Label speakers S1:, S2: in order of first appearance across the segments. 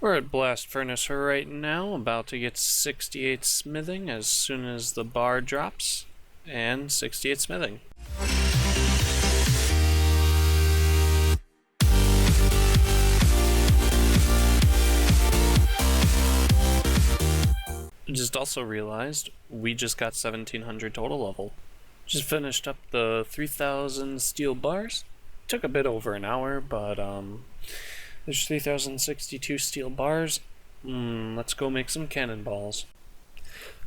S1: We're at Blast Furnace right now, about to get 68 smithing as soon as the bar drops, and 68 smithing. Just also realized we just got 1700 total level. Just finished up the 3000 steel bars. Took a bit over an hour, but there's 3062 steel bars. Let's go make some cannonballs.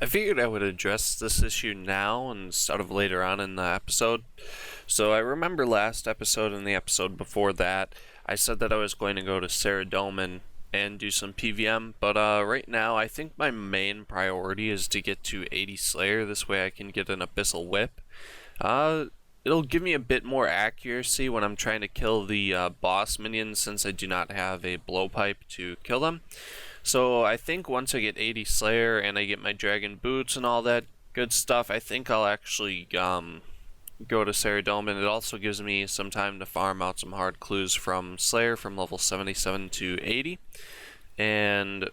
S1: I figured I would address this issue now instead of later on in the episode. So I remember last episode and the episode before that, I said that I was going to go to Saradomin and do some PvM, but right now I think my main priority is to get to 80 Slayer. This way I can get an Abyssal Whip. It'll give me a bit more accuracy when I'm trying to kill the boss minions, since I do not have a blowpipe to kill them. So I think once I get 80 Slayer and I get my dragon boots and all that good stuff, I think I'll actually go to Saradomin. It also gives me some time to farm out some hard clues from Slayer from level 77 to 80, and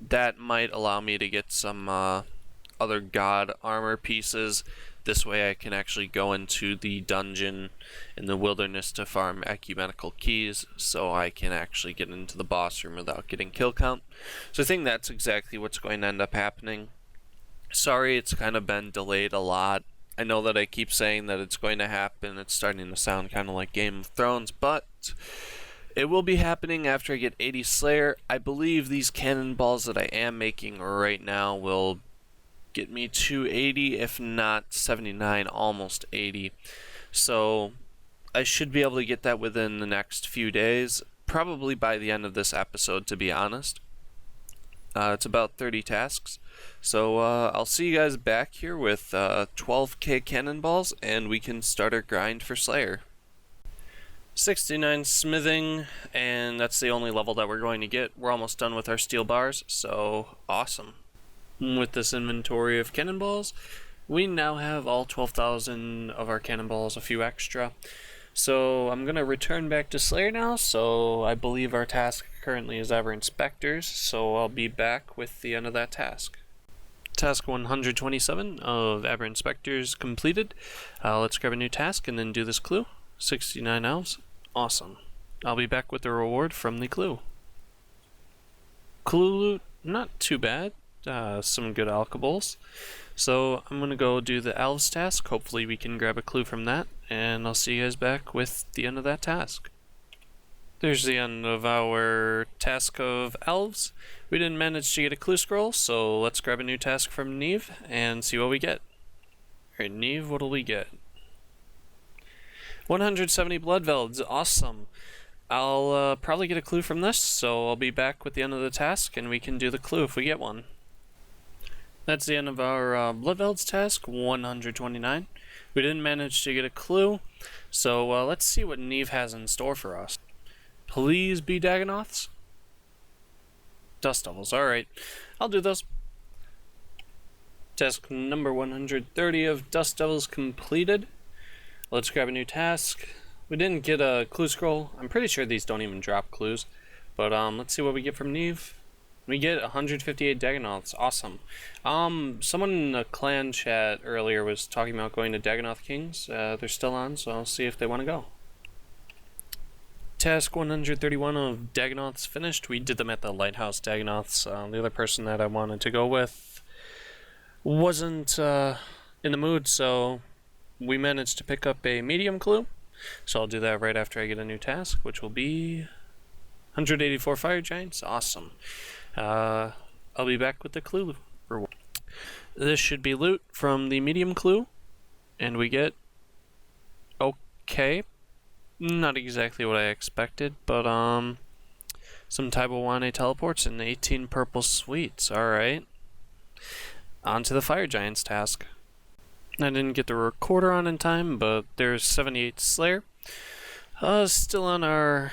S1: that might allow me to get some other god armor pieces. This way I can actually go into the dungeon in the wilderness to farm ecumenical keys, so I can actually get into the boss room without getting kill count. So I think that's exactly what's going to end up happening. Sorry it's kind of been delayed a lot. I know that I keep saying that it's going to happen. It's starting to sound kind of like Game of Thrones, but it will be happening after I get 80 Slayer. I believe these cannonballs that I am making right now will get me to 80, if not 79, almost 80. So I should be able to get that within the next few days, probably by the end of this episode, to be honest. It's about 30 tasks. So I'll see you guys back here with 12k cannonballs, and we can start our grind for Slayer. 69 smithing, and that's the only level that we're going to get. We're almost done with our steel bars, so awesome. With this inventory of cannonballs, we now have all 12,000 of our cannonballs, a few extra. So I'm going to return back to Slayer now, so I believe our task currently is Aberrant Spectres, so I'll be back with the end of that task. Task 127 of Aberrant Spectres completed. Let's grab a new task and then do this clue. 69 elves. Awesome. I'll be back with the reward from the clue. Clue loot, not too bad. Some good alcohols. So I'm going to go do the elves task. Hopefully we can grab a clue from that, and I'll see you guys back with the end of that task. There's the end of our task of elves. We didn't manage to get a clue scroll, so let's grab a new task from Neve and see what we get. Alright, Neve, what'll we get? 170 blood velds, awesome. I'll probably get a clue from this, so I'll be back with the end of the task and we can do the clue if we get one. That's the end of our blood velds task, 129. We didn't manage to get a clue, so let's see what Neve has in store for us. Please be Dagonoths? Dust Devils, alright. I'll do those. Task number 130 of Dust Devils completed. Let's grab a new task. We didn't get a clue scroll. I'm pretty sure these don't even drop clues. But let's see what we get from Neve. We get 158 Dagonoths. Awesome. Someone in the clan chat earlier was talking about going to Dagonoth Kings. They're still on, so I'll see if they want to go. Task 131 of Dagonoths finished. We did them at the Lighthouse Dagonoths. The other person that I wanted to go with wasn't in the mood, so we managed to pick up a medium clue. So I'll do that right after I get a new task, which will be 184 fire giants. Awesome. I'll be back with the clue reward. This should be loot from the medium clue, and we get okay. Not exactly what I expected, but some Taibawane teleports and 18 purple sweets. Alright. On to the fire giants task. I didn't get the recorder on in time, but there's 78 Slayer. Still on our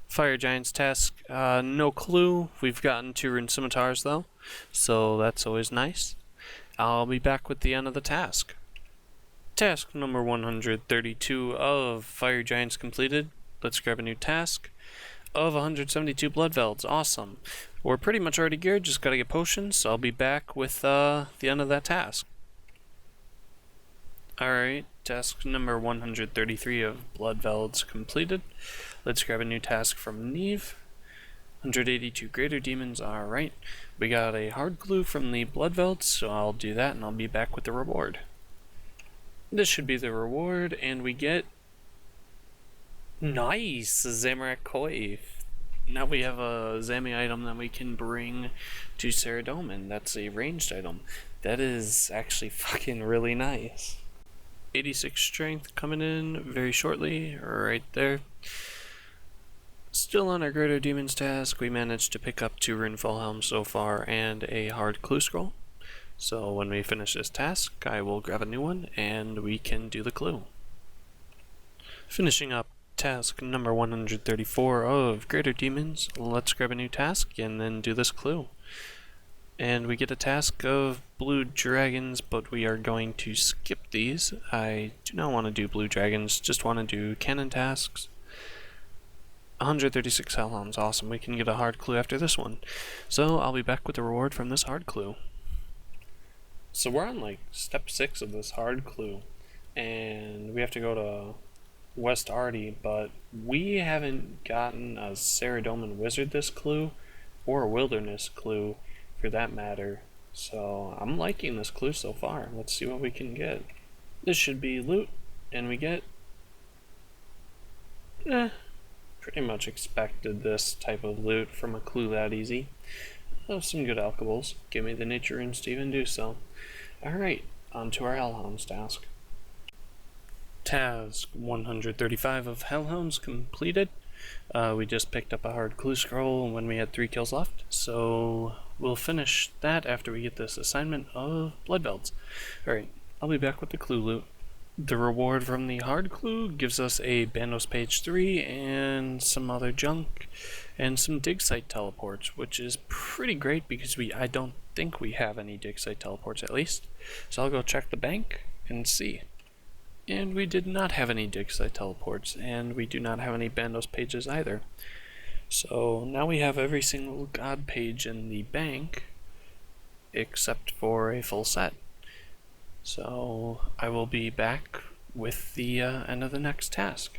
S1: fire giants task. No clue. We've gotten 2 rune scimitars though, so that's always nice. I'll be back with the end of the task. Task number 132 of Fire Giants completed. Let's grab a new task. of 172 blood velds. Awesome. We're pretty much already geared, just gotta get potions, so I'll be back with the end of that task. Alright, task number 133 of blood velds completed. Let's grab a new task from Neve. 182 greater demons. Alright, we got a hard clue from the blood velds, so I'll do that and I'll be back with the reward. This should be the reward, and we get nice Zamorak Coif. Now we have a Zami item that we can bring to Saradomin. That's a ranged item. That is actually fucking really nice. 86 strength coming in very shortly, right there. Still on our Greater Demons task, we managed to pick up 2 Runefall Helms so far and a hard clue scroll. So when we finish this task, I will grab a new one and we can do the clue. Finishing up task number 134 of Greater Demons, let's grab a new task and then do this clue. And we get a task of blue dragons, but we are going to skip these. I do not want to do blue dragons, just want to do cannon tasks. 136 hellhounds, awesome. We can get a hard clue after this one. So I'll be back with the reward from this hard clue. So we're on like step 6 of this hard clue, and we have to go to West Arty, but we haven't gotten a Saradomin Wizard this clue, or a Wilderness clue for that matter. So I'm liking this clue so far. Let's see what we can get. This should be loot, and we get pretty much expected this type of loot from a clue that easy. Oh, some good alcohols. Give me the nature runes to even do so. Alright, on to our Hellhounds task. Task 135 of Hellhounds completed. We just picked up a hard clue scroll when we had 3 kills left, so we'll finish that after we get this assignment of blood velds. Alright, I'll be back with the clue loot. The reward from the hard clue gives us a Bandos page 3 and some other junk and some dig site teleports, which is pretty great because I don't think we have any dig site teleports at least. So I'll go check the bank and see. And we did not have any dig site teleports, and we do not have any Bandos pages either. So now we have every single god page in the bank except for a full set. So I will be back with the end of the next task.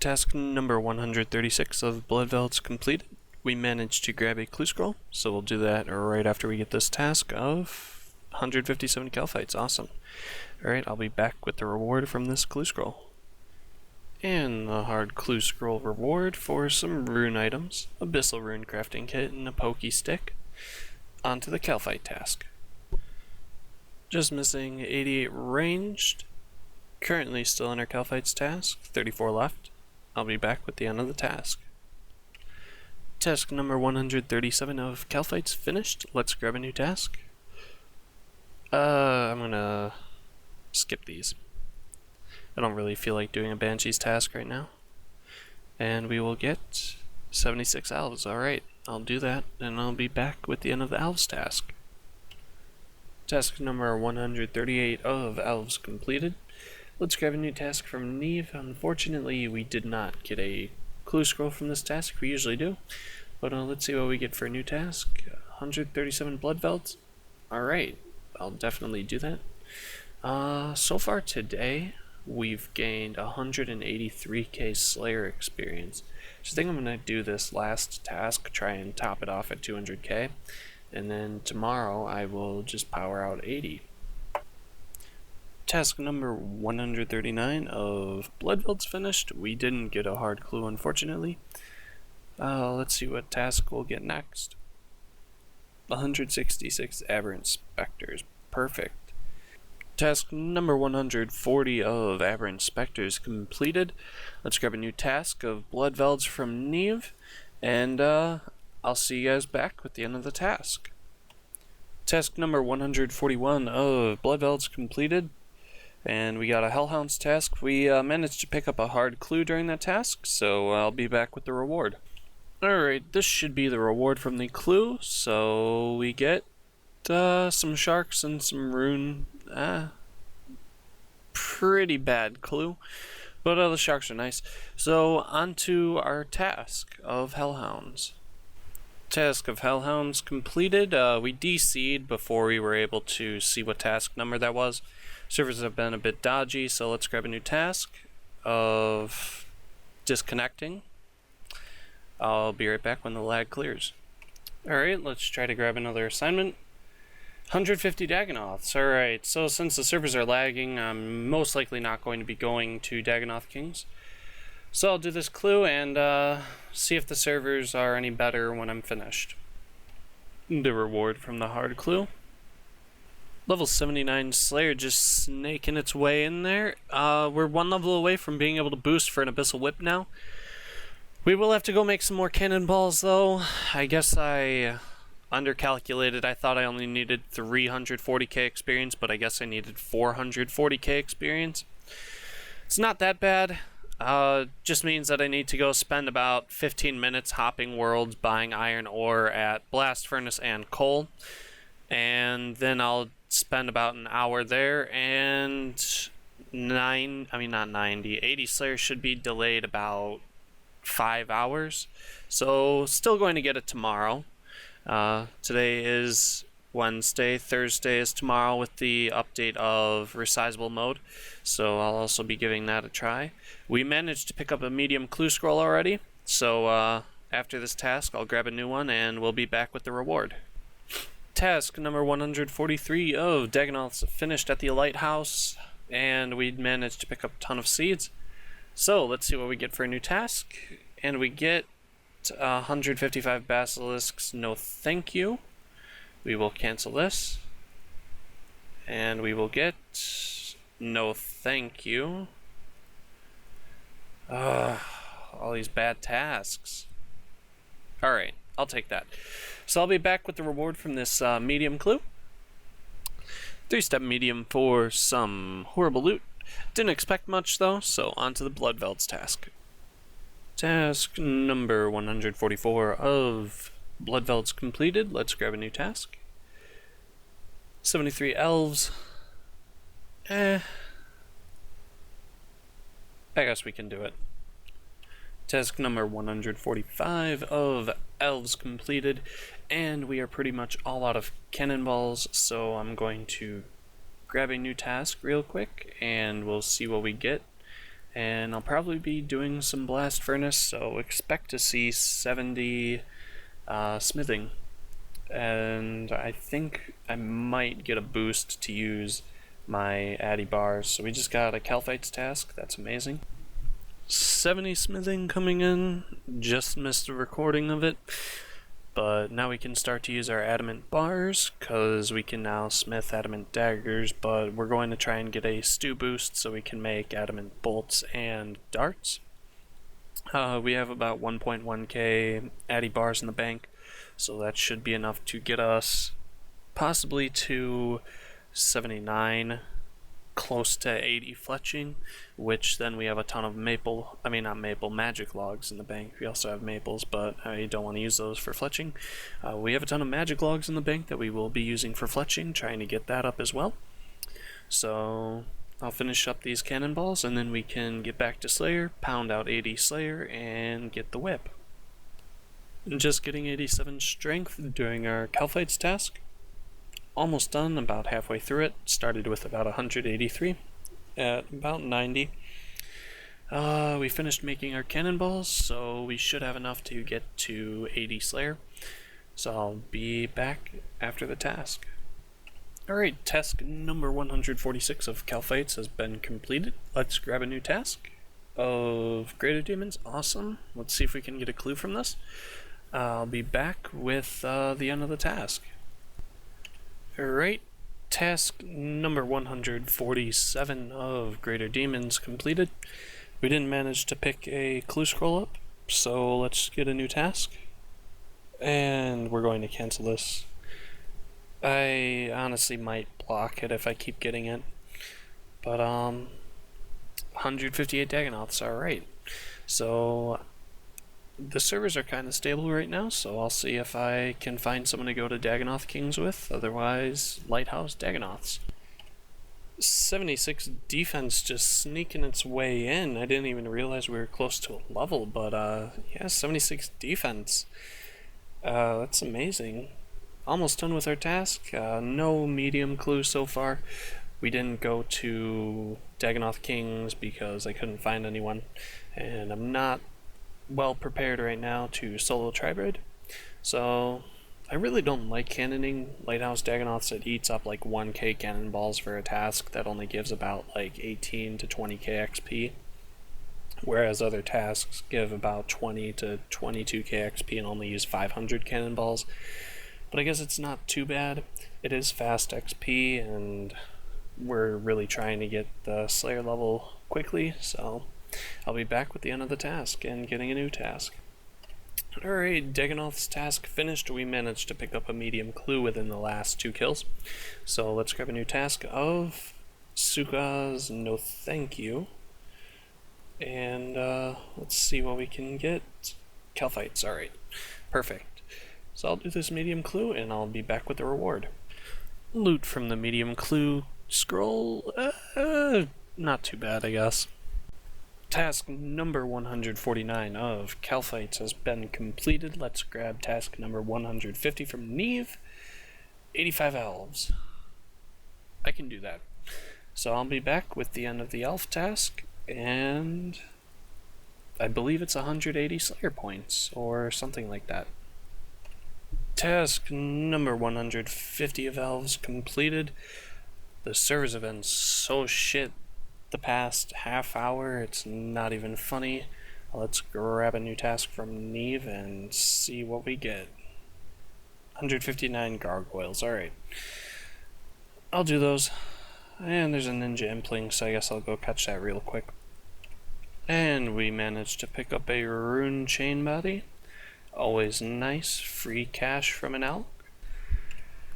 S1: Task number 136 of blood velds completed. We managed to grab a clue scroll, so we'll do that right after we get this task of 157 Calphites. Awesome. Alright, I'll be back with the reward from this clue scroll. And the hard clue scroll reward for some rune items, Abyssal Rune Crafting Kit, and a Pokey Stick. On to the Calphite task. Just missing 88 ranged. Currently still in our Calphites task, 34 left. I'll be back with the end of the task. Task number 137 of Calphites finished. Let's grab a new task. I'm gonna skip these. I don't really feel like doing a Banshee's task right now. And we will get 76 elves. Alright, I'll do that, and I'll be back with the end of the elves task. Task number 138 of elves completed. Let's grab a new task from Neve. Unfortunately, we did not get a clue scroll from this task. We usually do. But let's see what we get for a new task. 137 blood velds. Alright, I'll definitely do that. So far today, we've gained 183k Slayer experience. So I think I'm going to do this last task, try and top it off at 200k. And then tomorrow I will just power out 80. Task number 139 of blood velds finished. We didn't get a hard clue, unfortunately. Let's see what task we'll get next. 166 Aberrant Spectres. Perfect. Task number 140 of Aberrant Spectres completed. Let's grab a new task of blood velds from Neve, and I'll see you guys back with the end of the task. Task number 141 of blood velds completed. And we got a Hellhounds task. We managed to pick up a hard clue during that task, so I'll be back with the reward. Alright, this should be the reward from the clue. So we get some sharks and some rune. Pretty bad clue. But the sharks are nice. So, on to our task of Hellhounds. Task of Hellhounds completed. We DC'd before we were able to see what task number that was. Servers have been a bit dodgy, so let's grab a new task of disconnecting. I'll be right back when the lag clears. Alright, let's try to grab another assignment. 150 Dagonoths. Alright, so since the servers are lagging, I'm most likely not going to be going to Dagonoth Kings. So I'll do this clue and see if the servers are any better when I'm finished. The reward from the hard clue. Level 79 Slayer just snaking its way in there. We're one level away from being able to boost for an Abyssal Whip now. We will have to go make some more cannonballs though. I guess I undercalculated. I thought I only needed 340k experience, but I guess I needed 440k experience. It's not that bad. Just means that I need to go spend about 15 minutes hopping worlds, buying iron ore at Blast Furnace and coal, and then I'll spend about an hour there, and 80 Slayer should be delayed about 5 hours, so still going to get it tomorrow. Today is Wednesday, Thursday is tomorrow with the update of resizable mode, so I'll also be giving that a try. We managed to pick up a medium clue scroll already, so after this task I'll grab a new one and we'll be back with the reward. Task number 143 of Dagonoths finished at the lighthouse, and we managed to pick up a ton of seeds. So let's see what we get for a new task, and we get 155 basilisks, no thank you. We will cancel this, and we will get no thank you. All these bad tasks. Alright, I'll take that. So I'll be back with the reward from this medium clue. 3-step medium for some horrible loot. Didn't expect much though, so on to the Bloodvelds task. Task number 144 of Bloodvelds completed. Let's grab a new task. 73 elves. I guess we can do it. Task number 145 of elves completed, and we are pretty much all out of cannonballs, so I'm going to grab a new task real quick and we'll see what we get. And I'll probably be doing some blast furnace, so expect to see 70 smithing. And I think I might get a boost to use my Addy bars. So we just got a Calphites task, that's amazing. 70 smithing coming in, just missed a recording of it. But now we can start to use our adamant bars, because we can now smith adamant daggers, but we're going to try and get a stew boost so we can make adamant bolts and darts. We have about 1.1k Addy bars in the bank, so that should be enough to get us possibly to 79, close to 80 fletching, which then we have a ton of magic logs in the bank. We also have maples, but I don't want to use those for fletching. We have a ton of magic logs in the bank that we will be using for fletching, trying to get that up as well. So I'll finish up these cannonballs and then we can get back to Slayer, pound out 80 Slayer, and get the whip. Just getting 87 strength during our Calphites task. Almost done, about halfway through it. Started with about 183 at about 90. We finished making our cannonballs, so we should have enough to get to 80 Slayer. So I'll be back after the task. Alright, task number 146 of Calphites has been completed. Let's grab a new task of Greater Demons. Awesome. Let's see if we can get a clue from this. I'll be back with the end of the task. Alright, task number 147 of Greater Demons completed. We didn't manage to pick a clue scroll up, so let's get a new task. And we're going to cancel this. I honestly might block it if I keep getting it. But 158 Dagonoths, alright. So the servers are kind of stable right now, so I'll see if I can find someone to go to Dagonoth Kings with. Otherwise, Lighthouse Dagonoths. 76 defense just sneaking its way in. I didn't even realize we were close to a level, but yeah, 76 defense. That's amazing. Almost done with our task. No medium clue so far. We didn't go to Dagonoth Kings because I couldn't find anyone, and I'm not well prepared right now to solo tribrid. So I really don't like cannoning Lighthouse Dagonoths. It eats up like 1k cannonballs for a task that only gives about like 18 to 20k XP, whereas other tasks give about 20 to 22k XP and only use 500 cannonballs. But I guess it's not too bad. It is fast XP, and we're really trying to get the Slayer level quickly, so I'll be back with the end of the task and getting a new task. Alright, Dagonoth's task finished. We managed to pick up a medium clue within the last 2 kills. So let's grab a new task of Suka's No Thank You. And let's see what we can get. Calphites, alright. Perfect. So I'll do this medium clue and I'll be back with the reward. Loot from the medium clue scroll, not too bad, I guess. Task number 149 of Calphites has been completed. Let's grab task number 150 from Neve. 85 elves. I can do that. So I'll be back with the end of the elf task, and I believe it's 180 Slayer points, or something like that. Task number 150 of elves completed. The servers have been so shit the past half hour, it's not even funny. Let's grab a new task from Neve and see what we get. 159 gargoyles, alright. I'll do those. And there's a ninja impling, so I guess I'll go catch that real quick. And we managed to pick up a rune chain body. Always nice, free cash from an elk.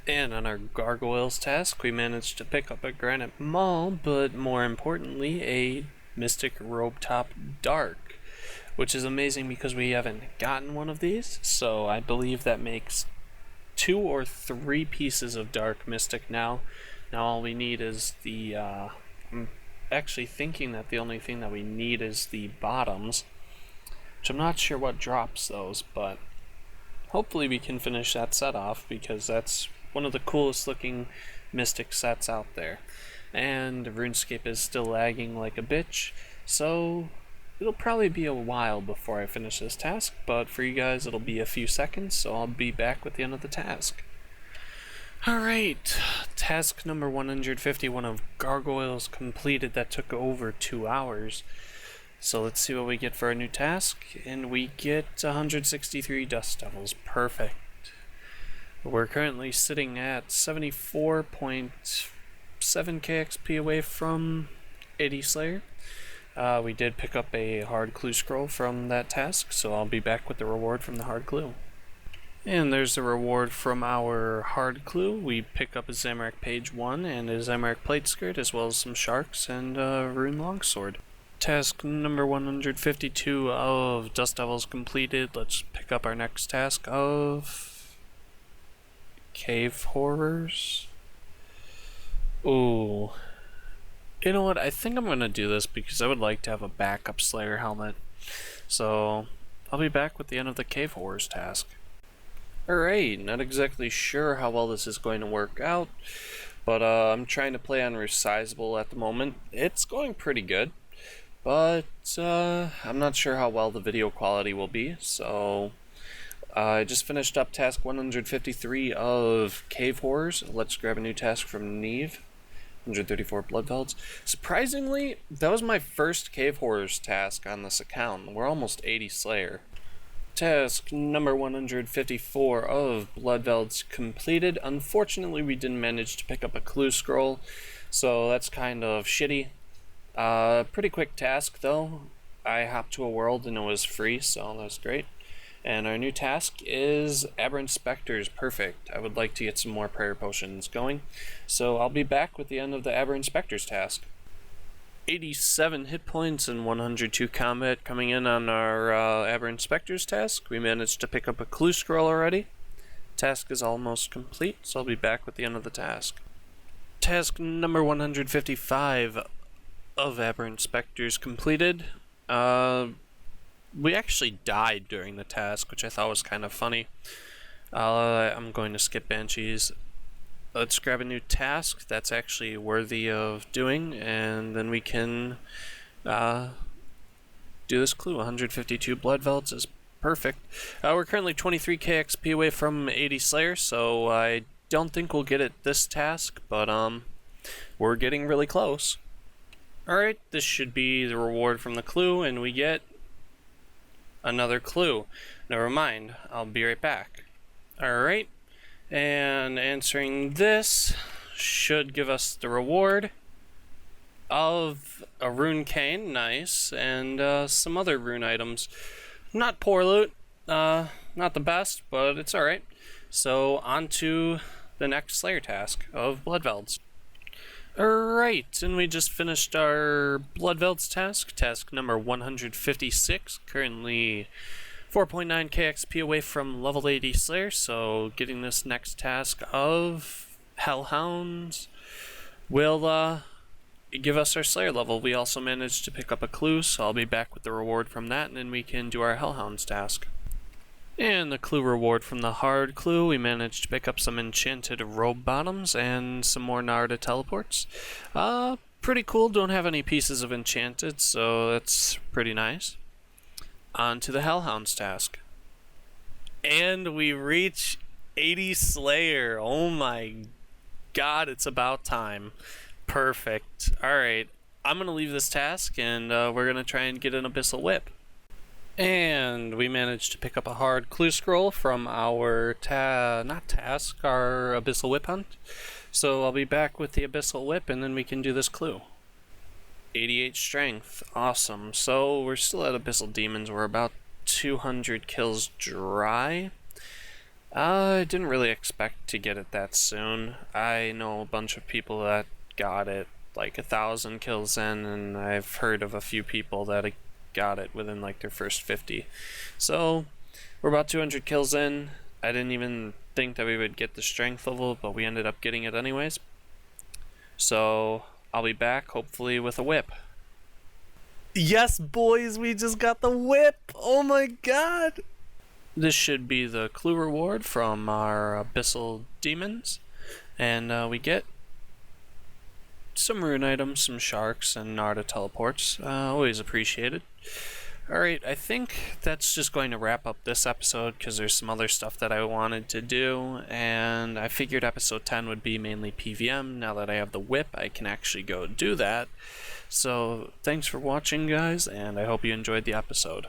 S1: And on our gargoyles task, we managed to pick up a granite maul, but more importantly, a mystic robe top dark, which is amazing because we haven't gotten one of these. So I believe that makes 2 or 3 pieces of dark mystic now. Now all we need is the, I'm actually thinking that the only thing that we need is the bottoms, which I'm not sure what drops those, but hopefully we can finish that set off because that's one of the coolest looking mystic sets out there. And RuneScape is still lagging like a bitch, so it'll probably be a while before I finish this task, but for you guys it'll be a few seconds, so I'll be back with the end of the task. Alright, task number 151 of gargoyles completed. That took over 2 hours. So let's see what we get for a new task, and we get 163 dust devils. Perfect. We're currently sitting at 74.7k XP away from 80 Slayer. We did pick up a hard clue scroll from that task, so I'll be back with the reward from the hard clue. And there's the reward from our hard clue. We pick up a Zamorak page 1 and a Zamorak plate skirt, as well as some sharks and a rune longsword. Task number 152 of Dust Devils completed. Let's pick up our next task of Cave Horrors. Ooh. You know what? I think I'm gonna do this because I would like to have a backup Slayer helmet. So I'll be back with the end of the Cave Horrors task. Alright, not exactly sure how well this is going to work out, but I'm trying to play on resizable at the moment. It's going pretty good, but I'm not sure how well the video quality will be, so I just finished up task 153 of Cave Horrors. Let's grab a new task from Neve. 134 blood velds. Surprisingly, that was my first Cave Horrors task on this account. We're almost 80 Slayer. Task number 154 of blood velds completed. Unfortunately, we didn't manage to pick up a clue scroll, so that's kind of shitty. Pretty quick task though. I hopped to a world and it was free, so that's great. And our new task is Aberrant Spectres. Perfect. I would like to get some more prayer potions going, so I'll be back with the end of the Aberrant Spectres task. 87 hit points and 102 combat coming in on our Aberrant Spectres task. We managed to pick up a clue scroll already. Task is almost complete, so I'll be back with the end of the task. Task number 155 of Aberrant Spectres completed. We actually died during the task, which I thought was kind of funny. I'm going to skip Banshees. Let's grab a new task that's actually worthy of doing, and then we can do this clue. 152 Blood Velds is perfect. We're currently 23k XP away from 80 Slayer, so I don't think we'll get it this task, but we're getting really close. Alright, this should be the reward from the clue, and we get another clue. Never mind, I'll be right back. Alright, and answering this should give us the reward of a rune cane, nice, and some other rune items. Not poor loot, not the best, but it's alright. So, on to the next Slayer task of Blood Velds. Alright, and we just finished our Blood Velds task number 156, currently 4.9k XP away from level 80 Slayer, so getting this next task of Hellhounds will give us our Slayer level. We also managed to pick up a clue, so I'll be back with the reward from that, and then we can do our Hellhounds task. And the clue reward from the hard clue, we managed to pick up some enchanted robe bottoms and some more Narda teleports. Pretty cool, don't have any pieces of enchanted, so that's pretty nice. On to the Hellhounds task. And we reach 80 Slayer. Oh my god, it's about time. Perfect. Alright, I'm going to leave this task, and we're going to try and get an Abyssal Whip. And we managed to pick up a hard clue scroll from our our Abyssal Whip hunt. So I'll be back with the Abyssal Whip, and then we can do this clue. 88 strength, awesome. So we're still at Abyssal Demons. We're about 200 kills dry. I didn't really expect to get it that soon. I know a bunch of people that got it like 1,000 kills in, and I've heard of a few people that got it within like their first 50. So we're about 200 kills in. I didn't even think that we would get the strength level, but we ended up getting it anyways. So I'll be back hopefully with a whip. Yes, boys, we just got the whip. Oh my god. This should be the clue reward from our Abyssal Demons, and we get some rune items, some sharks, and Narda teleports. Always appreciated. Alright, I think that's just going to wrap up this episode because there's some other stuff that I wanted to do, and I figured episode 10 would be mainly PvM. Now that I have the whip, I can actually go do that. So, thanks for watching, guys, and I hope you enjoyed the episode.